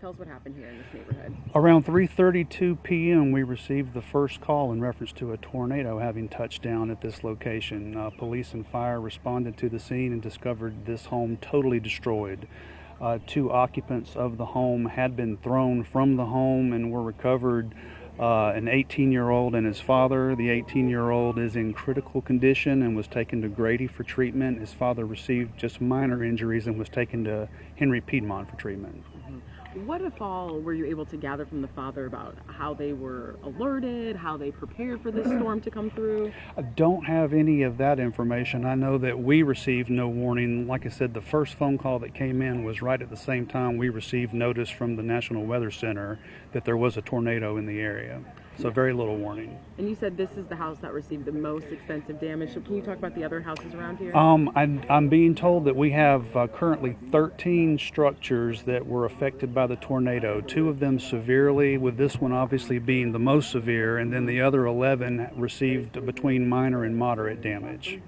Tell us what happened here in this neighborhood. Around 3:32 p.m. we received the first call in reference to a tornado having touched down at this location. Police and fire responded to the scene and discovered this home totally destroyed. Two occupants of the home had been thrown from the home and were recovered. An 18-year-old and his father. The 18-year-old is in critical condition and was taken to Grady for treatment. His father received just minor injuries and was taken to Henry Piedmont for treatment. What if all were you able to gather from the father about how they were alerted, how they prepared for this storm to come through? I don't have any of that information. I know that we received no warning. Like I said, the first phone call that came in was right at the same time we received notice from the National Weather Center that there was a tornado in the area. So very little warning. And you said this is the house that received the most extensive damage. So can you talk about the other houses around here? I'm being told that we have currently 13 structures that were affected by the tornado. 2 of them severely, with this one obviously being the most severe, and then the other 11 received between minor and moderate damage.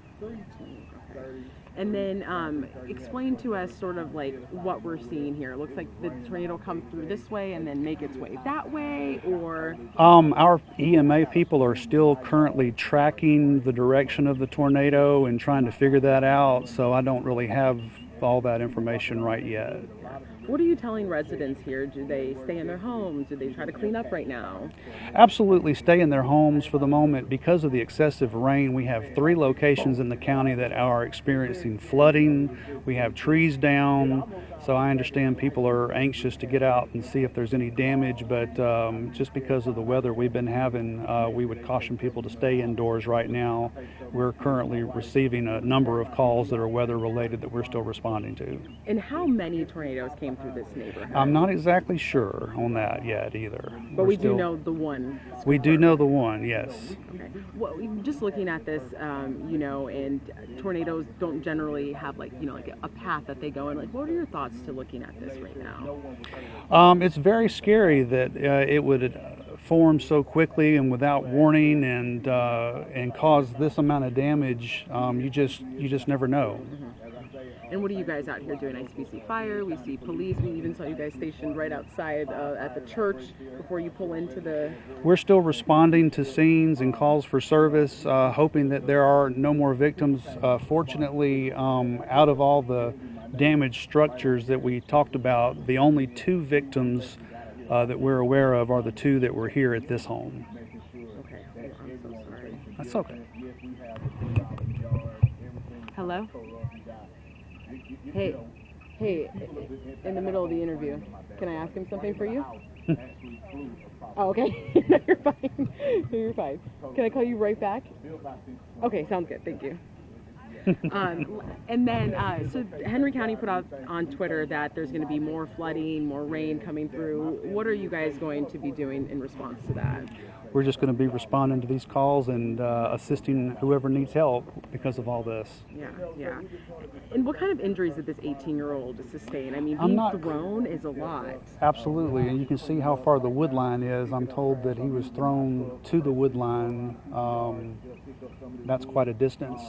And then explain to us sort of like what we're seeing here. It looks like the tornado come through this way and then make its way that way, or? Our EMA people are still currently tracking the direction of the tornado and trying to figure that out, so I don't really have all that information right yet. What are you telling residents here? Do they stay in their homes? Do they try to clean up right now? Absolutely stay in their homes for the moment. Because of the excessive rain, we have 3 locations in the county that are experiencing flooding. We have trees down, so I understand people are anxious to get out and see if there's any damage, but just because of the weather we've been having, we would caution people to stay indoors right now. We're currently receiving a number of calls that are weather related that we're still responding to. And how many tornadoes came through this neighborhood? I'm not exactly sure on that yet either. But we do know the one. We do know the one, yes. Okay. Well, just looking at this, and tornadoes don't generally have like a path that they go in. Like, what are your thoughts to looking at this right now? It's very scary that it would form so quickly and without warning and cause this amount of damage. You just never know. And what are you guys out here doing? I see fire, we see police, we even saw you guys stationed right outside at the church before you pull into the... We're still responding to scenes and calls for service, hoping that there are no more victims. Fortunately, out of all the damaged structures that we talked about, the only 2 victims that we're aware of are the 2 that were here at this home. Okay, I'm so sorry. That's okay. Hello? Hey, in the middle of the interview, can I ask him something for you? Oh, okay. No, you're fine. No, you're fine. Can I call you right back? Okay, sounds good. Thank you. And then, so Henry County put out on Twitter that there's going to be more flooding, more rain coming through. What are you guys going to be doing in response to that? We're just going to be responding to these calls and assisting whoever needs help because of all this. Yeah. And what kind of injuries did this 18-year-old sustain? I mean, being thrown is a lot. Absolutely, and you can see how far the wood line is. I'm told that he was thrown to the wood line. That's quite a distance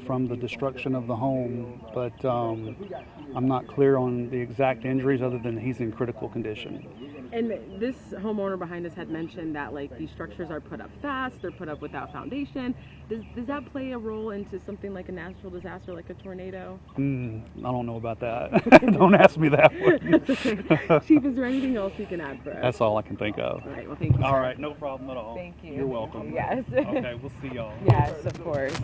from the destruction of the home, but I'm not clear on the exact injuries other than he's in critical condition. And this homeowner behind us had mentioned that like these structures are put up fast, they're put up without foundation. Does that play a role into something like a natural disaster like a tornado? I don't know about that. Don't ask me that one. Okay. Chief, is there anything else you can add for us? That's all I can think of. All right, well, thank you. All right, no problem at all. Thank you. You're welcome. Yes. Okay, we'll see y'all. Yes, of course.